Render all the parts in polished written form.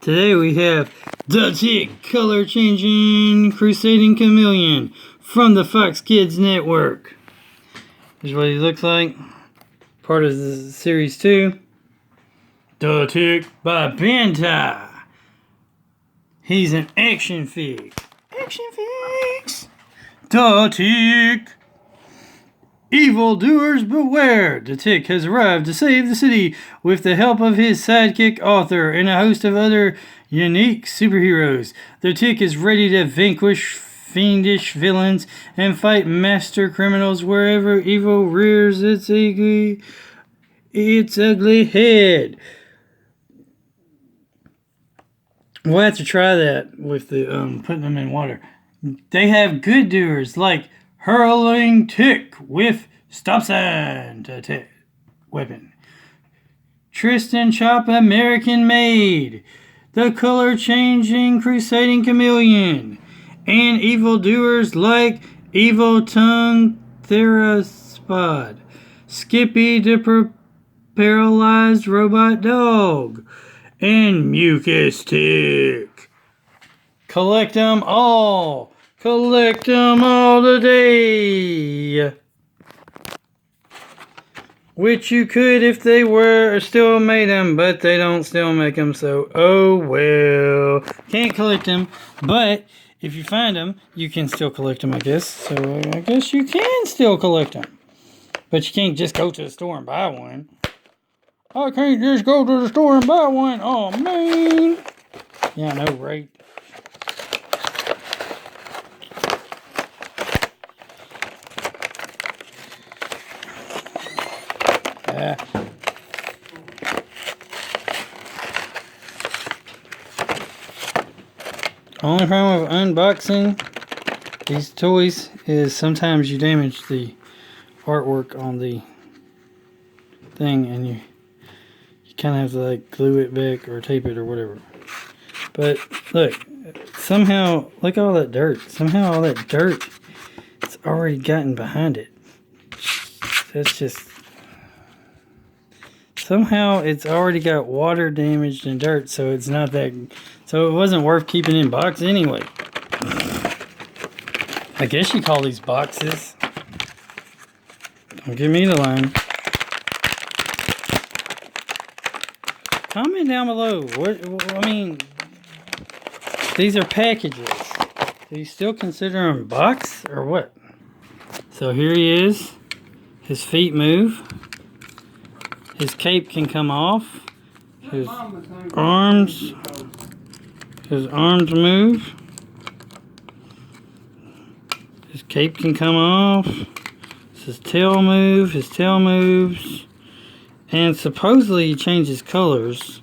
Today we have the tick color changing crusading chameleon from the Fox Kids Network. Here's what he looks like. Part of the series 2. The Tick by Bandai. He's an action fig. Action figs. The Tick. Evildoers beware! The Tick has arrived to save the city with the help of his sidekick Arthur and a host of other unique superheroes. The Tick is ready to vanquish fiendish villains and fight master criminals wherever evil rears its ugly head. We'll have to try that with the putting them in water. They have good doers like hurling tick with stop sign to tick weapon. Tristan Chop American made. The color changing crusading chameleon. And evildoers like Evil Tongue Theraspod. Skippy the paralyzed robot dog. And Mucus Tick. Collect them all. Collect them all today. Which you could if they were still made them, but they don't still make them, so oh well. Can't collect them, but if you find them, you can still collect them, I guess. So I guess you can still collect them. But you can't just go to the store and buy one. I can't just go to the store and buy one. Oh, man. Yeah, I know, right? Only problem with unboxing these toys is sometimes you damage the artwork on the thing and you kind of have to like glue it back or tape it or whatever. But look, somehow, look at all that dirt. Somehow all that dirt it's already gotten behind it. That's just... Somehow it's already got water damaged and dirt, so it's not that... So it wasn't worth keeping in box anyway. I guess you call these boxes. Don't give me the line. Comment down below. I mean, these are packages. Do you still consider them box or what? So here he is. His feet move. His cape can come off. His arms move. His cape can come off. His tail move. His tail moves. And supposedly he changes colors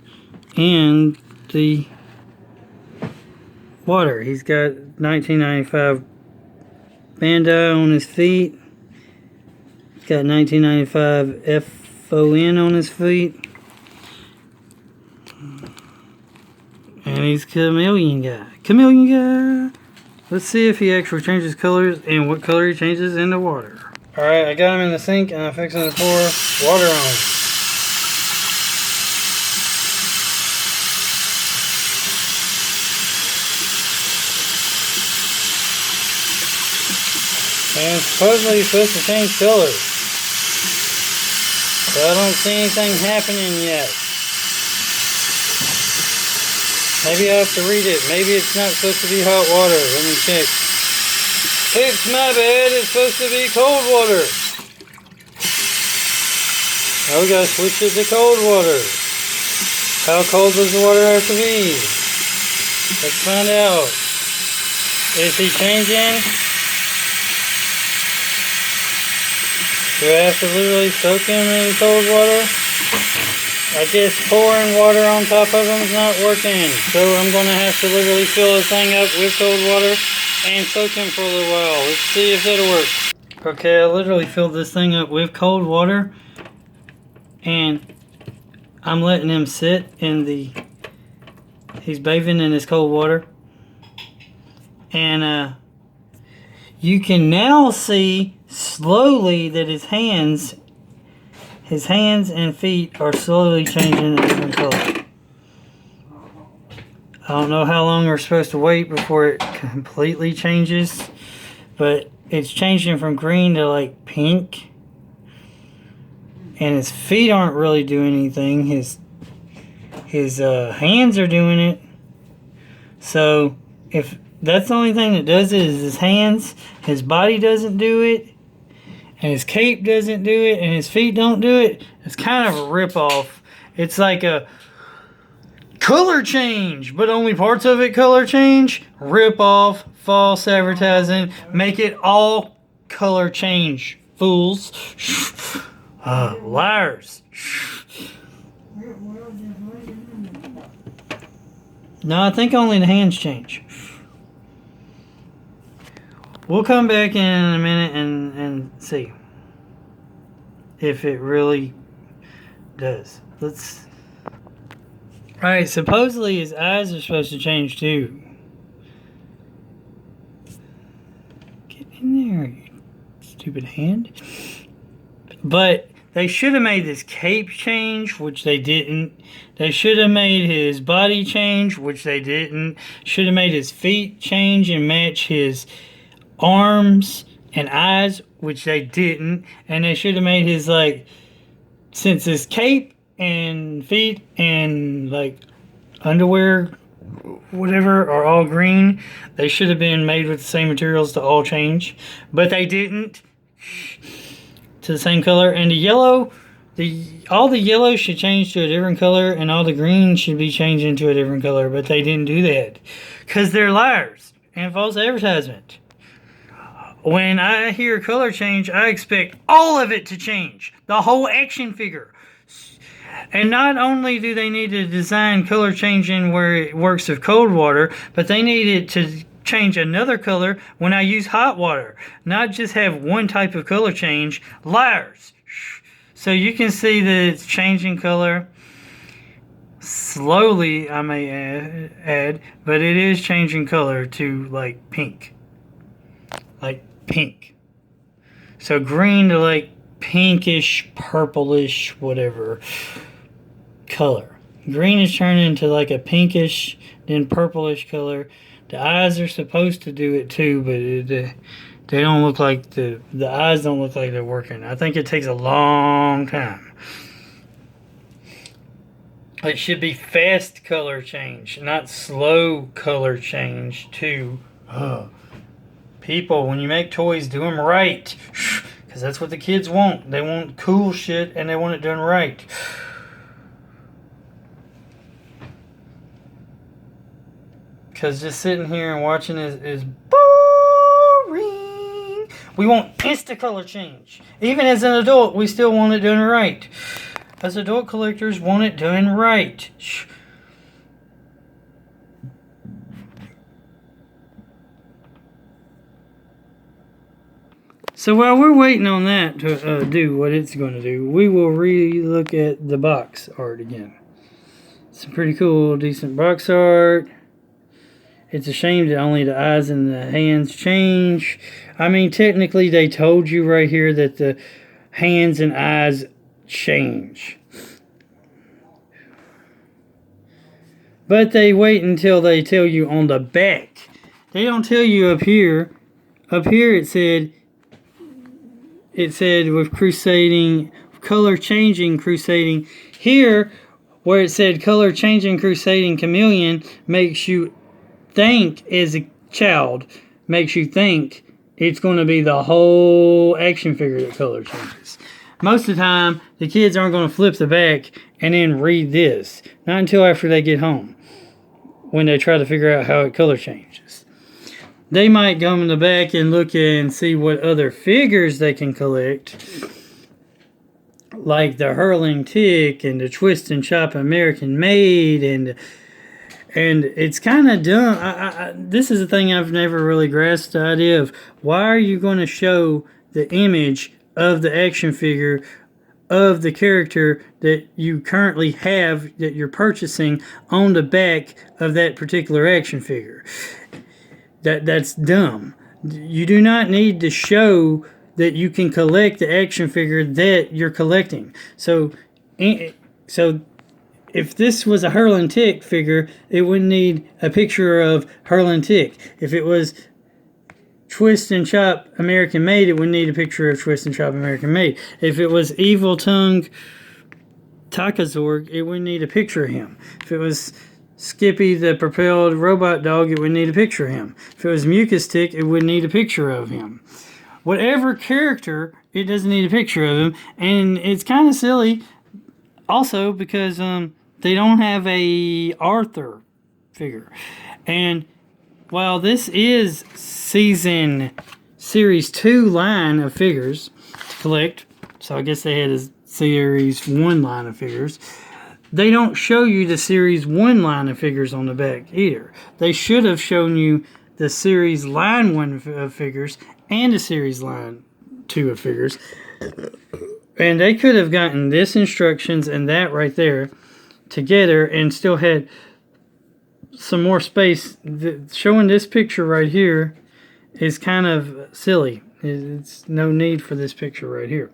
in the water. He's got 1995 Bandai on his feet. He's got 1995 FON on his feet. And he's Chameleon Guy. Chameleon Guy. Let's see if he actually changes colors and what color he changes in the water. Alright, I got him in the sink and I'm fixing to pour water on him. And supposedly he's supposed to change colors. But I don't see anything happening yet. Maybe I have to read it. Maybe it's not supposed to be hot water. Let me check. It's my bad. It's supposed to be cold water. Now we gotta switch it to cold water. How cold does the water have to be? Let's find out. Is he changing? Do I have to literally soak him in cold water? I guess pouring water on top of him is not working. So I'm going to have to literally fill this thing up with cold water and soak him for a little while. Let's see if that'll work. Okay, I literally filled this thing up with cold water. And I'm letting him sit in the... He's bathing in his cold water. And you can now see slowly that his hands and feet are slowly changing a different color. don't know how long we're supposed to wait before it completely changes, but it's changing from green to like pink. And his feet aren't really doing anything. His hands are doing it. So if that's the only thing that does it is his hands, his body doesn't do it, and his cape doesn't do it, and his feet don't do it, it's kind of a ripoff. It's like a color change, but only parts of it color change. Rip off, false advertising, make it all color change. Fools. Liars. No, I think only the hands change. We'll come back in a minute and see if it really does. Let's. Alright, supposedly his eyes are supposed to change too. Get in there, you stupid hand. But they should have made this cape change, which they didn't. They should have made his body change, which they didn't. Should have made his feet change and match his arms and eyes, which they didn't. And they should have made his, like, since his cape and feet and, like, underwear, whatever, are all green, they should have been made with the same materials to all change. But they didn't. To the same color. And the yellow, all the yellow should change to a different color, and all the green should be changed into a different color, but they didn't do that because they're liars and false advertisement. When I hear color change, I expect all of it to change, the whole action figure. And not only do they need to design color changing where it works with cold water, but they need it to change another color when I use hot water. Not just have one type of color change. Liars. So you can see that it's changing color. Slowly, I may add, but it is changing color to like pink. Like pink. So green to like pinkish, purplish, whatever color. Green is turning into like a pinkish, then purplish color. The eyes are supposed to do it too, but they don't look like the eyes don't look like they're working. I think it takes a long time. It should be fast color change, not slow color change too. People, when you make toys, do them right. Because that's what the kids want. They want cool shit and they want it done right. Because just sitting here and watching is boring. We want instant color change. Even as an adult, we still want it done right. As adult collectors, want it done right. So while we're waiting on that to do what it's going to do, we will re-look at the box art again. Some pretty cool, decent box art. It's a shame that only the eyes and the hands change. I mean, technically they told you right here that the hands and eyes change. But they wait until they tell you on the back. They don't tell you up here. Up here it said with crusading, color changing crusading. Here, where it said color changing crusading chameleon, makes you think as a child, makes you think it's going to be the whole action figure that color changes. Most of the time, the kids aren't going to flip the back and then read this. Not until after they get home, when they try to figure out how it color changes. They might go in the back and look and see what other figures they can collect, like the Hurling Tick and the Twist and Chop American Made, and it's kind of dumb. This is a thing I've never really grasped the idea of. Why are you going to show the image of the action figure of the character that you currently have, that you're purchasing, on the back of that particular action figure? That's dumb. You do not need to show that you can collect the action figure that you're collecting. So if this was a Hurling Tick figure, it wouldn't need a picture of Hurling Tick. If it was Twist and Chop American Made, it would need a picture of Twist and Chop American Made. If it was Evil Tongue Takazorg, it would need a picture of him. If it was Skippy the Propelled Robot Dog, it would need a picture of him. If it was Mucus Tick, it would need a picture of him. Whatever character, it doesn't need a picture of him. And it's kind of silly also because they don't have a Arthur figure. And while this is Series 2 line of figures to collect, so I guess they had a Series 1 line of figures, they don't show you the Series 1 line of figures on the back either. They should have shown you the Series Line 1 of figures and the Series Line 2 of figures. And they could have gotten this instructions and that right there together and still had some more space. Showing this picture right here is kind of silly. It's no need for this picture right here.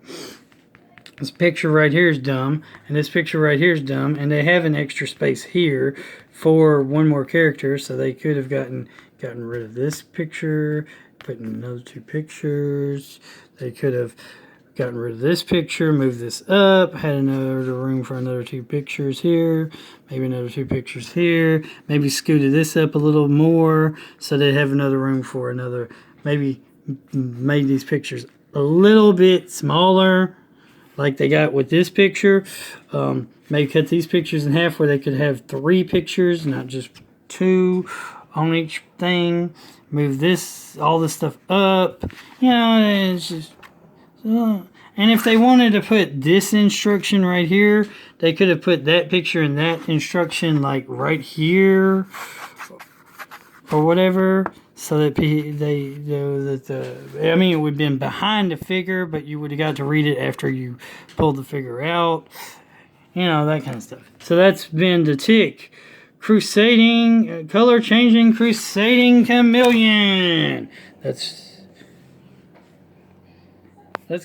This picture right here is dumb, and this picture right here is dumb, and they have an extra space here for one more character, so they could have gotten rid of this picture, put in another 2 pictures. They could have gotten rid of this picture, moved this up, had another room for another 2 pictures here, maybe another 2 pictures here, maybe scooted this up a little more so they'd have another room for another, maybe made these pictures a little bit smaller like they got with this picture. Maybe cut these pictures in half where they could have 3 pictures, not just 2 on each thing. Move this, all this stuff up. You know, it's just... and if they wanted to put this instruction right here, they could have put that picture and that instruction like right here or whatever, so that they know that I mean, it would have been behind the figure, but you would have got to read it after you pulled the figure out. You know, that kind of stuff. So that's been the Tick Crusading, color changing Crusading Chameleon. Let's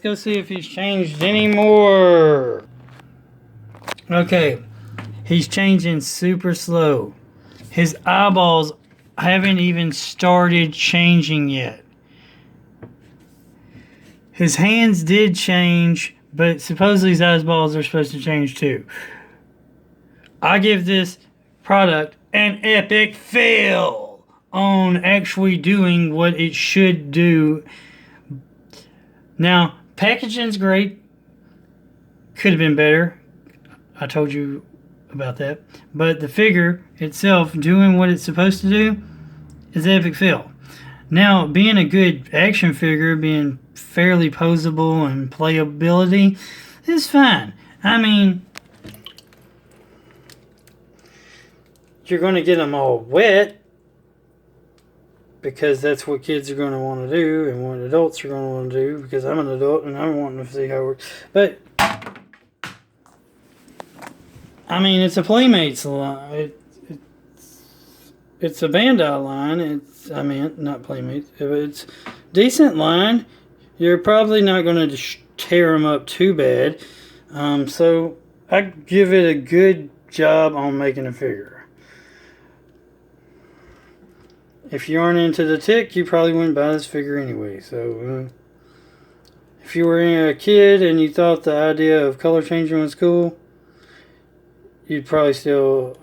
go see if he's changed anymore. Okay, he's changing super slow. His eyeballs haven't even started changing yet. His hands did change, but supposedly his eyeballs are supposed to change too. I give this product an epic fail on actually doing what it should do. Now, packaging's great. Could have been better. I told you about that. But the figure itself doing what it's supposed to do is epic fail. Now, being a good action figure, being fairly posable and playability is fine. I mean, you're going to get them all wet because that's what kids are going to want to do and what adults are going to want to do, because I'm an adult and I'm wanting to see how it works. But I mean, it's a Playmates line. It's a Bandai line. I mean, not Playmates. It's decent line. You're probably not going to tear them up too bad. So I give it a good job on making a figure. If you aren't into the Tick, you probably wouldn't buy this figure anyway. So if you were a kid and you thought the idea of color changing was cool, you'd probably still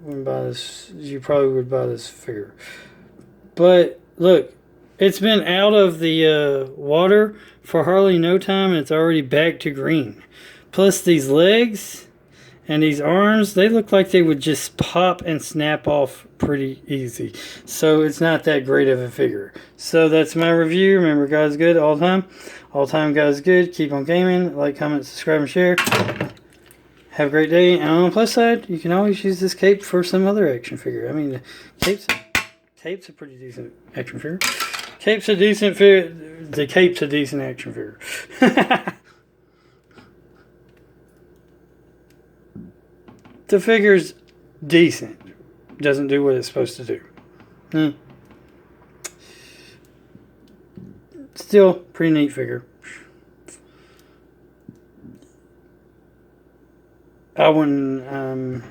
wouldn't buy this. You probably would buy this figure. But look, it's been out of the water for hardly no time, and it's already back to green. Plus these legs and these arms, they look like they would just pop and snap off pretty easy. So it's not that great of a figure. So that's my review. Remember, God's good all the time. All the time, God's good. Keep on gaming. Like, comment, subscribe, and share. Have a great day. And on the plus side, you can always use this cape for some other action figure. I mean, the cape's a pretty decent action figure. Cape's a decent figure. The cape's a decent action figure. The figure's decent. Doesn't do what it's supposed to do. Still, pretty neat figure. I wouldn't,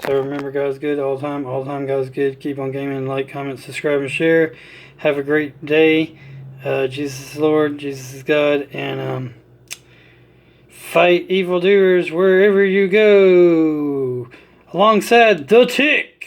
so remember, God's good all the time. All the time, God's good. Keep on gaming. Like, comment, subscribe, and share. Have a great day. Jesus is Lord. Jesus is God. And fight evildoers wherever you go. Alongside the Tick.